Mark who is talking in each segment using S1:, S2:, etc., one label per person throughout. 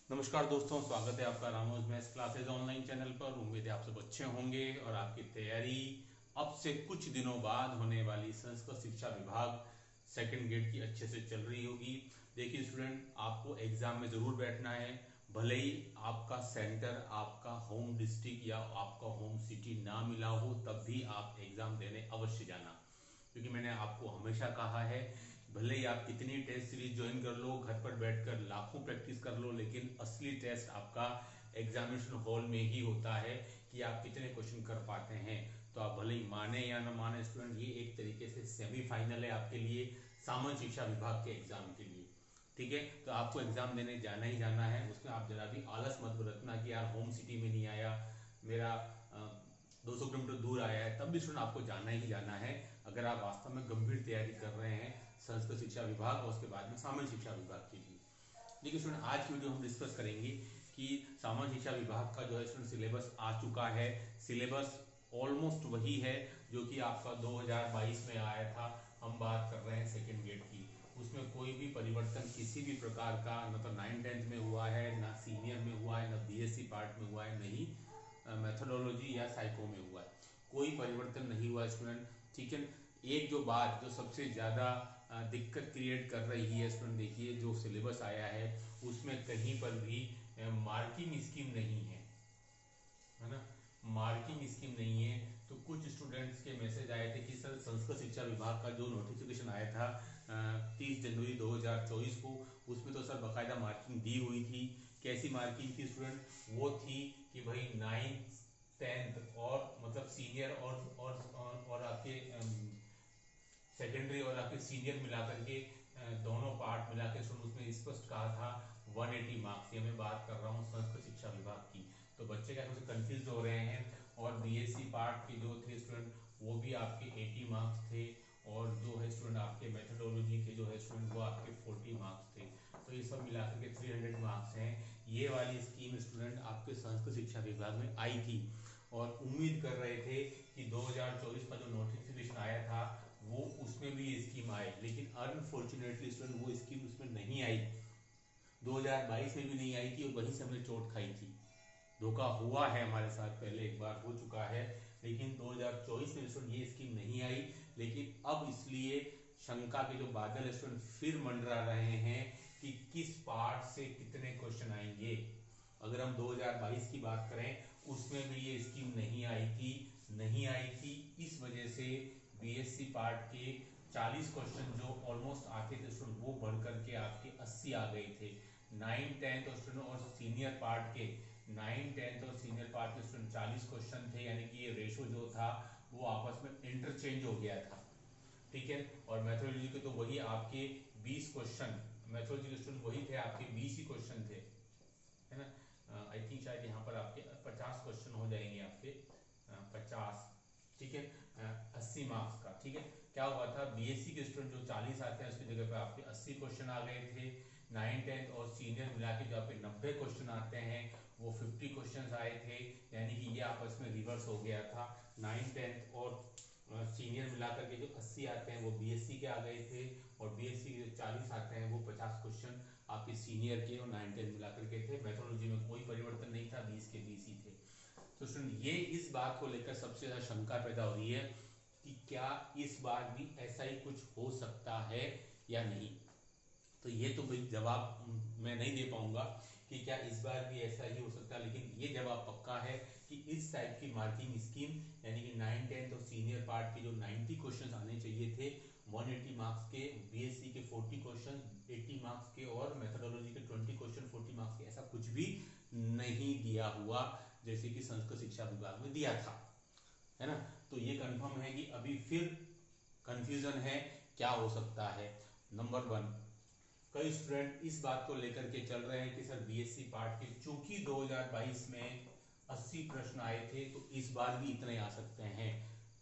S1: नमस्कार दोस्तों, स्वागत है आपका रामोज मैथ्स क्लासेज ऑनलाइन चैनल पर। उम्मीद है आप सब अच्छे होंगे और आपकी तैयारी अब से कुछ दिनों बाद होने वाली संस्कृत शिक्षा विभाग सेकंड ग्रेड की अच्छे से चल रही होगी। देखिए स्टूडेंट, आपको एग्जाम में जरूर बैठना है। भले ही आपका सेंटर, आपका होम डिस्ट्रिक्ट या आपका होम सिटी ना मिला हो, तब भी आप एग्जाम देने अवश्य जाना। क्योंकि मैंने आपको हमेशा कहा है, भले ही आप कितनी टेस्ट सीरीज ज्वाइन कर लो, घर पर बैठकर लाखों प्रैक्टिस कर लो, लेकिन असली टेस्ट आपका एग्जामिनेशन हॉल में ही होता है कि आप कितने क्वेश्चन कर पाते हैं। तो आप भले ही माने या न माने स्टूडेंट, ये एक तरीके से सेमीफाइनल है आपके लिए, सामान्य शिक्षा विभाग के एग्जाम के लिए। ठीक है, तो आपको एग्जाम देने जाना ही जाना है। उसमें आप जरा भी आलस मत बरतना कि यार होम सिटी में नहीं आया, मेरा 200 किलोमीटर दूर आया है, तब भी स्टूडेंट आपको जाना ही जाना है। अगर आप वास्तव में गंभीर तैयारी कर रहे हैं संस्कृत शिक्षा विभाग और उसके बाद में सामान्य शिक्षा विभाग के लिए। देखिए स्टूडेंट, आज की वीडियो हम डिस्कस करेंगे कि सामान्य शिक्षा विभाग का जो है स्टूडेंट सिलेबस आ चुका है। सिलेबस ऑलमोस्ट वही है जो कि आपका 2022 में आया था। हम बात कर रहे हैं सेकेंड ग्रेड की। उसमें कोई भी परिवर्तन किसी भी प्रकार का न तो 9th-10th में हुआ है, ना सीनियर में हुआ है, ना बीएससी पार्ट में हुआ है, नहीं मेथोडोलॉजी या साइको में हुआ है। कोई परिवर्तन नहीं हुआ स्टूडेंट। ठीक है, एक जो बात जो सबसे ज़्यादा दिक्कत क्रिएट कर रही है स्टूडेंट, देखिए जो सिलेबस आया है उसमें कहीं पर भी मार्किंग स्कीम नहीं है ना। मार्किंग स्कीम नहीं है। तो कुछ स्टूडेंट्स के मैसेज आए थे कि सर संस्कृत शिक्षा विभाग का जो नोटिफिकेशन आया था 30 जनवरी 2024 को, उसमें तो सर बकायदा मार्किंग दी हुई थी। कैसी मार्किंग थी स्टूडेंट? वो थी कि भाई 9th-10th और मतलब सीनियर और आपके सेकेंडरी और आपके सीनियर मिलाकर के दोनों पार्ट मिला के उसमें स्पष्ट कहा था 180 मार्क्स। ये मैं बात कर रहा हूँ संस्कृत शिक्षा विभाग की। तो बच्चे क्या थोड़े कंफ्यूज हो रहे हैं। और बीएससी पार्ट के जो थे स्टूडेंट, वो भी आपके 80 मार्क्स थे। और जो है स्टूडेंट आपके मेथोडोलॉजी के जो है स्टूडेंट, वो आपके 40 मार्क्स थे। तो ये सब मिलाकर के 300 मार्क्स हैं। ये वाली स्कीम स्टूडेंट आपके संस्कृत शिक्षा विभाग में आई थी और उम्मीद कर रहे थे कि 2024 का जो नोटिफिकेशन आया था वो उसमें भी ये स्कीम आए, लेकिन अनफॉर्चुनेटली स्टूडेंट वो स्कीम उसमें नहीं आई। 2022 में भी नहीं आई थी और वहीं से हमने चोट खाई थी। धोखा हुआ है हमारे साथ, पहले एक बार हो चुका है। लेकिन 2024 में स्टूडेंट ये स्कीम नहीं आई। लेकिन अब इसलिए शंका के जो बादल स्टूडेंट फिर मंडरा रहे हैं कि किस पार्ट से कितने क्वेश्चन आएंगे। अगर हम 2022 की बात करें, उसमें भी ये स्कीम नहीं आई थी। इस वजह से बीएससी पार्ट के 40 क्वेश्चन जो ऑलमोस्ट आते थे स्टूडेंट, वो बढ़ करके आपके 80 आ गए थे। 9th-10th और स्टूडेंट और सीनियर पार्ट के 9th-10th और सीनियर पार्ट के स्टूडेंट 40 क्वेश्चन थे, यानी कि ये रेशो जो था वो आपस में इंटरचेंज हो गया था। ठीक है, और मैथोलॉजी के तो वही आपके 20 क्वेश्चन, मैथोलॉजी के स्टूडेंट वही थे आपके 20 ही क्वेश्चन थे, है ना। आई थिंक शायद यहाँ पर आपके 50 क्वेश्चन हो जाएंगे आपके 50। ठीक है, 80 मार्क्स का। ठीक है, क्या हुआ था, बीएससी के स्टूडेंट जो 40 आते हैं उसकी जगह पे आपके 80 क्वेश्चन आ गए थे। 9th-10th और सीनियर मिला के जो आपके 90 क्वेश्चन आते हैं वो 50 क्वेश्चन आए थे। यानी कि ये आपस में रिवर्स हो गया था। 9th-10th और सीनियर मिलाकर के जो 80 आते हैं वो बीएससी के आ गए थे, और बीएससी के जो 40 आते हैं वो 50 क्वेश्चन आपके सीनियर के और 9th-10th मिलाकर के थे। मेथोडोलॉजी में कोई परिवर्तन नहीं था, 20 के 20 ही थे। तो स्टूडेंट, ये इस बात को लेकर सबसे ज्यादा शंका पैदा हो रही है कि क्या इस बार भी ऐसा ही कुछ हो सकता है या नहीं। तो ये तो भाई जवाब मैं नहीं दे पाऊंगा कि क्या इस बार भी ऐसा ही हो सकता है, लेकिन ये जवाब पक्का है कि इस टाइप की मार्किंग स्कीम, यानी कि 9th-10th और सीनियर पार्ट के जो 90 क्वेश्चन आने चाहिए थे 180 मार्क्स के, बीएससी के 40 क्वेश्चन 80 मार्क्स के, और मेथोडोलॉजी के 20 क्वेश्चन 40 मार्क्स के, ऐसा कुछ भी नहीं दिया हुआ जैसे कि संस्कृत शिक्षा विभाग में दिया था, है ना। तो ये कंफर्म है कि अभी फिर कंफ्यूजन है। क्या हो सकता है? नंबर 1, कई स्टूडेंट इस बात को लेकर के चल रहे हैं कि सर बीएससी पार्ट के चूंकि 2022 में 80 प्रश्न आए थे तो इस बार भी इतने आ सकते हैं।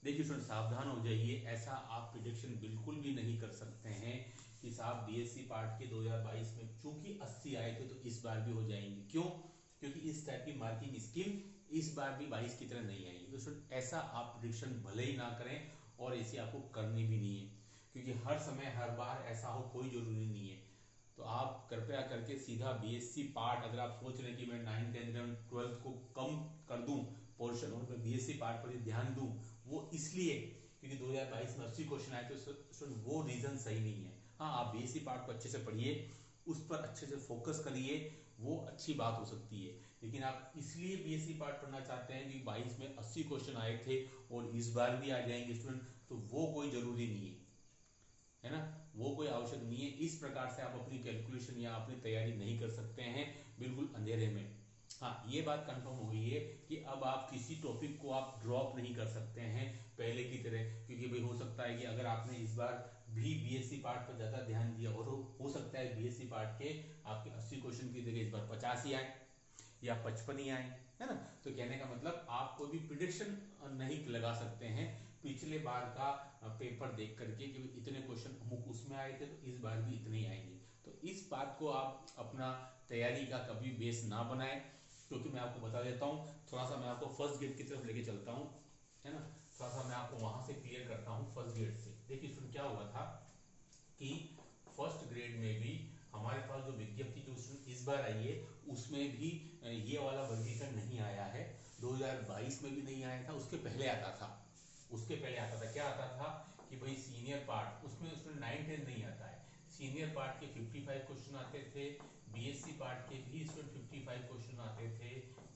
S1: देखिए स्टूडेंट, सावधान हो जाइए, ऐसा आप प्रिडिक्शन बिल्कुल भी नहीं कर सकते हैं कि साहब बीएससी पार्ट के 2022 में चूंकि 80 आए थे तो इस बार भी हो जाएंगे। क्यों? क्योंकि इस टाइप की मार्किंग स्कीम इस बार भी 22 की तरह नहीं आएगी। तो स्टूडेंट, ऐसा आप प्रिडिक्शन भले ही ना करें और ऐसी आपको करनी भी नहीं है, क्योंकि हर समय हर बार ऐसा हो कोई जरूरी नहीं है। तो आप कृपया करके सीधा बीएससी पार्ट, अगर आप सोच रहे हैं कि मैं 9th 10th 11th 12th को कम कर दूं पोर्शन और मैं बीएससी पार्ट पर ही ध्यान दूं, वो इसलिए क्योंकि 2022 में 80 क्वेश्चन आए थे, वो रीजन सही नहीं है। हाँ, आप बीएससी पार्ट को अच्छे से पढ़िए, उस पर अच्छे से फोकस करिए, वो अच्छी बात हो सकती है। लेकिन आप इसलिए बीएससी पार्ट पढ़ना चाहते हैं कि 22 में 80 क्वेश्चन आए थे और इस बार भी आ जाएंगे स्टूडेंट, तो वो कोई जरूरी नहीं है ना, वो कोई आवश्यक नहीं है। इस प्रकार से आप अपनी कैलकुलेशन या अपनी तैयारी नहीं कर सकते हैं बिल्कुल अंधेरे में। हाँ, ये बात कंफर्म हो गई है कि अब आप किसी टॉपिक को आप ड्रॉप नहीं कर सकते हैं पहले की तरह, क्योंकि भाई हो सकता है कि अगर आपने इस बार भी बीएससी पार्ट पर ज्यादा ध्यान दिया और हो सकता है बीएससी पार्ट के आपके 80 क्वेश्चन की जगह इस बार 50 ही आए या 55 ही आए, है ना। तो कहने का मतलब आप कोई भी प्रिडिक्शन नहीं लगा सकते हैं पिछले बार का पेपर देख करके कि इतने क्वेश्चन अमुक उसमें आए थे तो इस बार भी इतने ही आएंगे। तो इस बात को आप अपना तैयारी का कभी बेस ना बनाएं, क्योंकि मैं आपको बता देता हूँ, थोड़ा सा मैं आपको फर्स्ट गेट की तरफ लेके चलता हूँ, है ना। थोड़ा सा मैं आपको वहां से क्लियर करता हूँ फर्स्ट गेट से। देखिए स्टूडेंट, क्या हुआ था कि फर्स्ट ग्रेड में भी हमारे पास जो विज्ञप्ति जो इस बार आई है उसमें भी ये वाला वर्गीकरण नहीं आया है। 2022 में भी नहीं आया था, उसके पहले आता था। उसके पहले आता था, क्या आता था कि भाई सीनियर पार्ट, उसमें उसमें 9 10 नहीं आता है। सीनियर पार्ट के 55 क्वेश्चन आते थे, बीएससी पार्ट के भी इसमें 55 क्वेश्चन आते थे,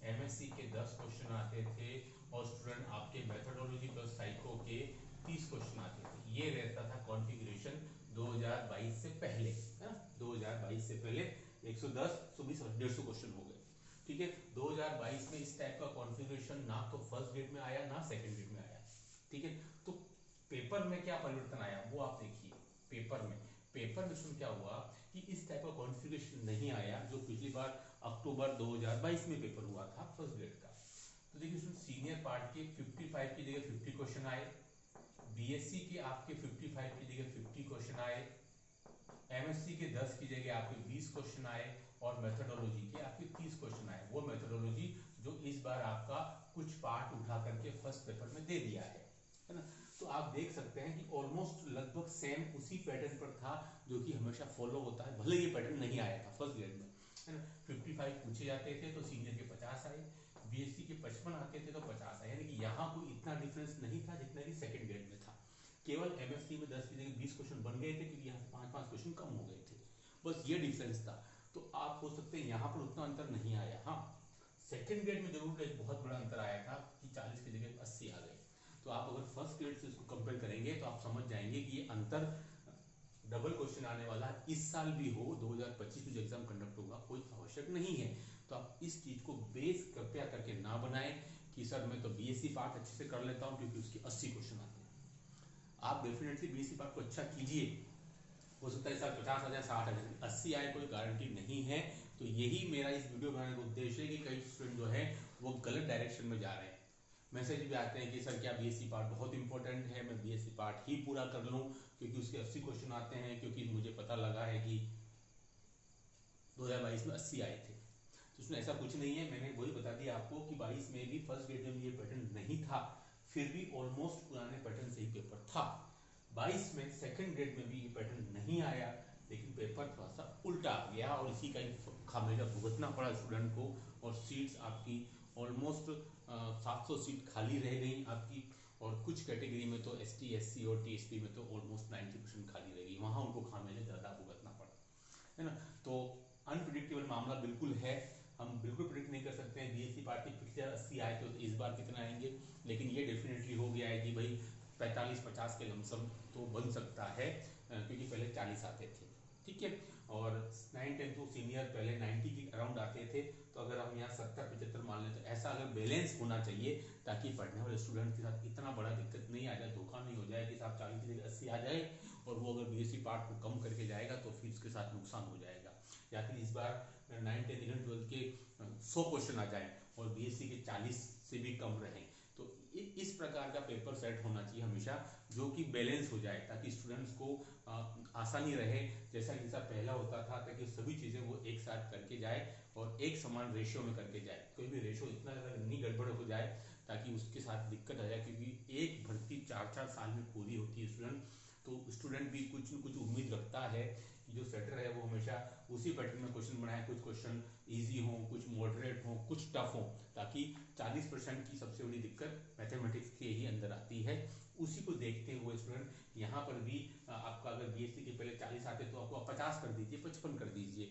S1: एमएससी के 10 क्वेश्चन आते थे और स्टूडेंट आपके मेथोडोलॉजी प्लस साइको के 30 क्वेश्चन आते थे। ये रहता था कॉन्फ़िगरेशन 2022 से पहले, है ना। 2022 से पहले 110 120 150 क्वेश्चन हो गए, ठीक है। 2022 में इस टाइप का कॉन्फ़िगरेशन ना तो फर्स्ट ग्रेड में आया ना सेकंड ग्रेड में आया, ठीक है। तो पेपर में क्या परिवर्तन आया वो आप देखिए। पेपर में क्या हुआ कि इस टाइप का कॉन्फ़िगरेशन नहीं आया जो पिछली बार अक्टूबर 2022 में पेपर हुआ था फर्स्ट ग्रेड का। तो देखिए सीनियर पार्ट के 55 की जगह 50 क्वेश्चन आए, बीएससी के आपके 55 की जगह 50 क्वेश्चन आए, एमएससी के 10 की जगह आपके 20 क्वेश्चन आए और मेथोडोलॉजी के आपके 30 क्वेश्चन आए। वो मेथोडोलॉजी जो इस बार आपका कुछ पार्ट उठा करके फर्स्ट पेपर में दे दिया है ना। तो आप देख सकते हैं कि ऑलमोस्ट लगभग सेम उसी पैटर्न पर था जो कि हमेशा फॉलो होता है, भले ये पैटर्न नहीं आया था फर्स्ट ग्रेड में, है ना। 55 पूछे जाते थे तो सीनियर के 50 आए, बीएससी के 55 आते थे तो 50 आए, यानी कि यहाँ कोई इतना डिफरेंस नहीं था जितना कि सेकंड ग्रेड में था। केवल एमएससी में 10 की जगह 20 क्वेश्चन बन गए थे क्योंकि यहाँ से 5-5 क्वेश्चन कम हो गए थे, बस ये डिफरेंस था। तो आप सोच सकते हैं यहाँ पर उतना अंतर नहीं आया। हाँ, सेकंड ग्रेड में जरूर एक बहुत बड़ा अंतर आया था कि 40 की जगह 80 आ गए। तो आप अगर फर्स्ट ग्रेड से इसको कंपेयर करेंगे तो आप समझ जाएंगे कि ये अंतर डबल क्वेश्चन आने वाला इस साल भी हो, 2025 में जो एग्जाम कंडक्ट होगा, कोई आवश्यक नहीं है। तो आप इस चीज को बेस कृपया करके ना बनाएं कि सर मैं तो बीएससी पार्ट अच्छे से कर लेता हूं क्योंकि उसके 80 क्वेश्चन आते हैं। आप डेफिनेटली बीएससी पार्ट को अच्छा कीजिए, हो सकता है सर 50 आ जाए 60 आ जाए, 80 आए कोई गारंटी नहीं है। तो यही मेरा इस वीडियो बनाने का उद्देश्य है कि कई स्टूडेंट जो है वो गलत डायरेक्शन में जा रहे हैं। मैसेज भी आते हैं कि सर क्या बीएससी पार्ट बहुत इंपॉर्टेंट है, मैं बीएससी पार्ट ही पूरा कर लूं क्योंकि उसके 80 क्वेश्चन आते हैं, क्योंकि मुझे पता लगा है कि 2022 में 80 आए थे। तो उसमें ऐसा कुछ नहीं है, मैंने वही बता दिया आपको कि 22 में भी फर्स्ट ग्रेड में ये पैटर्न नहीं था, फिर भी ऑलमोस्ट पुराने पैटर्न से ही पेपर था। 22 में सेकंड ग्रेड में भी ये पैटर्न नहीं आया, लेकिन पेपर थोड़ा सा उल्टा आ गया और इसी का खामियाजा भुगतना पड़ा स्टूडेंट को। और सीट्स आपकी ऑलमोस्ट 700 सीट खाली रह गई आपकी, और कुछ कैटेगरी में तो एसटी एससी और टीएसपी में तो ऑलमोस्ट 90% खाली रह गई, वहां उनको खामियाजा ज्यादा भुगतना पड़ा, है ना। तो अनप्रिडिक्टेबल मामला बिल्कुल है, हम बिल्कुल प्रिडिक्ट नहीं कर सकते हैं बीएससी पार्ट के पिछले 80 आए थे तो इस बार कितना आएंगे, लेकिन ये डेफिनेटली हो गया है कि भाई 45-50 के लमसम तो बन सकता है, क्योंकि पहले 40 आते थे, ठीक है। और 9 10 तो सीनियर पहले 90 के अराउंड आते थे, तो अगर हम यहाँ 70-75 मान लें तो ऐसा अगर बैलेंस होना चाहिए ताकि पढ़ने वाले स्टूडेंट के साथ इतना बड़ा दिक्कत नहीं आ जाए, धोखा नहीं हो जाए कि साहब 40 की जगह 80 आ जाए और वो अगर बीएससी पार्ट को कम करके जाएगा तो फिर उसके साथ नुकसान हो जाएगा। या फिर इस बार 9 10 11 12 के 100 क्वेश्चन आ जाए और बीएससी के 40 से भी कम रहे, तो इस प्रकार का पेपर सेट होना चाहिए हमेशा जो कि बैलेंस हो जाए ताकि स्टूडेंट्स को आसानी रहे, जैसा कि पहला होता था, ताकि सभी चीजें वो एक साथ करके जाए और एक समान रेशियो में करके जाए। कोई भी रेशियो इतना नहीं गड़बड़ हो जाए ताकि उसके साथ दिक्कत आ जाए, क्योंकि एक भर्ती 4-4 साल में पूरी होती है स्टूडेंट, तो स्टूडेंट भी कुछ न कुछ उम्मीद रखता है कि जो सेटर है वो हमेशा उसी पैटर्न में क्वेश्चन बनाए, कुछ क्वेश्चन इजी हो, कुछ मॉडरेट हो, कुछ टफ हो, ताकि 40% की सबसे बड़ी दिक्कत मैथमेटिक्स के ही अंदर आती है। उसी को देखते हुए स्टूडेंट यहाँ पर भी आपका अगर बीएससी के पहले 40 आते तो आपको 50 कर दीजिए, 55 कर दीजिए,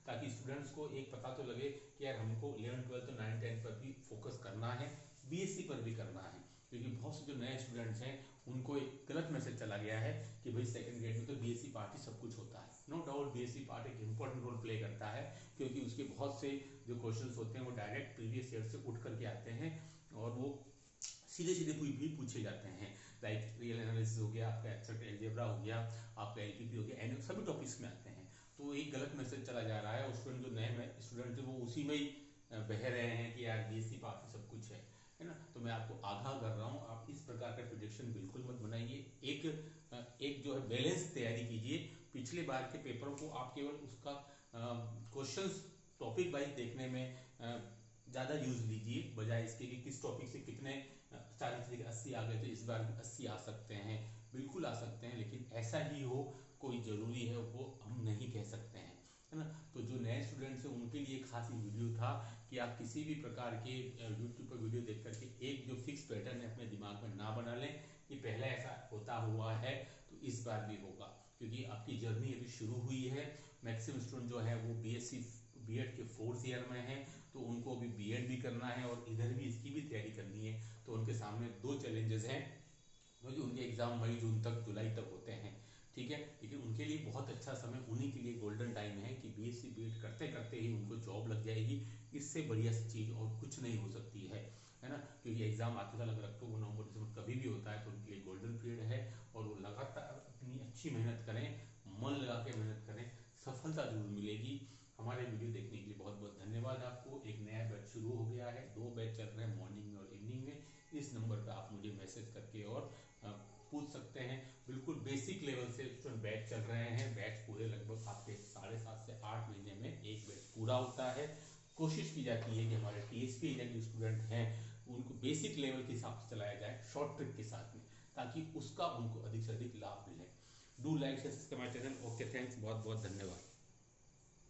S1: ताकि स्टूडेंट्स को एक पता तो लगे कि यार हमको 11 12 तो 9 10 पर भी फोकस करना है, बीएससी पर भी करना है। क्योंकि बहुत से जो नए स्टूडेंट्स हैं उनको एक गलत मैसेज चला गया है कि भाई सेकंड ग्रेड में तो बीएससी पार्ट ही सब कुछ होता है। नो डाउट बीएससी पार्ट एक इंपॉर्टेंट रोल प्ले करता है, क्योंकि उसके बहुत से जो क्वेश्चंस होते हैं वो डायरेक्ट प्रीवियस ईयर से उठ करके आते हैं और वो सीधे सीधे भी पूछे जाते हैं। लाइक रियल एनालिसिस हो गया, आपका एक्सेप्ट एल्जेब्रा हो गया, आपका एलपीपी हो गया, एन सभी टॉपिक्स में आते हैं। तो एक गलत मैसेज चला जा रहा है और स्टूडेंट जो नए स्टूडेंट है वो उसी में ही बह रहे हैं कि यार बीएससी पार्ट सब कुछ है ना। तो मैं आपको आगाह कर रहा हूँ, आप इस प्रकार का प्रिडिक्शन बिल्कुल मत बनाइए। एक जो है बैलेंस तैयारी कीजिए। पिछले बार के पेपरों को आप केवल उसका क्वेश्चंस टॉपिक वाइज देखने में ज़्यादा यूज लीजिए, बजाय इसके कि किस टॉपिक से कितने 40 से 80 आ गए तो इस बार भी 80 आ सकते हैं। बिल्कुल आ सकते हैं, लेकिन ऐसा ही हो कोई ज़रूरी है वो हम नहीं कह सकते हैं, है ना। तो जो नए स्टूडेंट्स हैं उनके लिए खास ये वीडियो था कि आप किसी भी प्रकार के यूट्यूब पर वीडियो देख करके एक जो फिक्स पैटर्न है अपने दिमाग में ना बना लें कि पहले ऐसा होता हुआ है तो इस बार भी होगा, क्योंकि आपकी जर्नी अभी शुरू हुई है। मैक्सिमम स्टूडेंट जो है वो बीएड के 4th ईयर में है, तो उनको अभी बीएड भी करना है और इधर भी इसकी भी तैयारी करनी है। तो उनके सामने 2 चैलेंजेस हैं, क्योंकि उनके एग्जाम मई जून तक जुलाई तक होते हैं, ठीक है। लेकिन उनके लिए बहुत अच्छा समय, उन्हीं के लिए गोल्डन टाइम है कि बीएससी बीएड करते करते ही उनको जॉब लग जाएगी। इससे बढ़िया चीज़ और कुछ नहीं हो सकती है ना। क्योंकि एग्जाम आते साल अगर अक्टूबर नवंबर दिसंबर कभी भी होता है तो उनके लिए गोल्डन पीरियड है और वो लगातार अपनी अच्छी मेहनत करें, मन लगा के मेहनत करें, सफलता जरूर मिलेगी। हमारे वीडियो देखने के लिए बहुत बहुत धन्यवाद आपको। एक नया बैच शुरू हो गया है, 2 बैच चल रहे हैं, मॉर्निंग में और इवनिंग में। इस नंबर पर आप मुझे मैसेज करके और पूछ सकते हैं। बिल्कुल बेसिक लेवल से स्टूडेंट बैच चल रहे हैं। बैच पूरे लगभग आपके 7.5 से 8 महीने में एक बैच पूरा होता है। कोशिश की जाती है कि हमारे टीएसपी एरिया के स्टूडेंट हैं उनको बेसिक लेवल के हिसाब से चलाया जाए, शॉर्ट ट्रिक के साथ में, ताकि उसका उनको अधिक से अधिक लाभ मिले। Do like share subscribe my channel. Okay, thanks, बहुत बहुत धन्यवाद।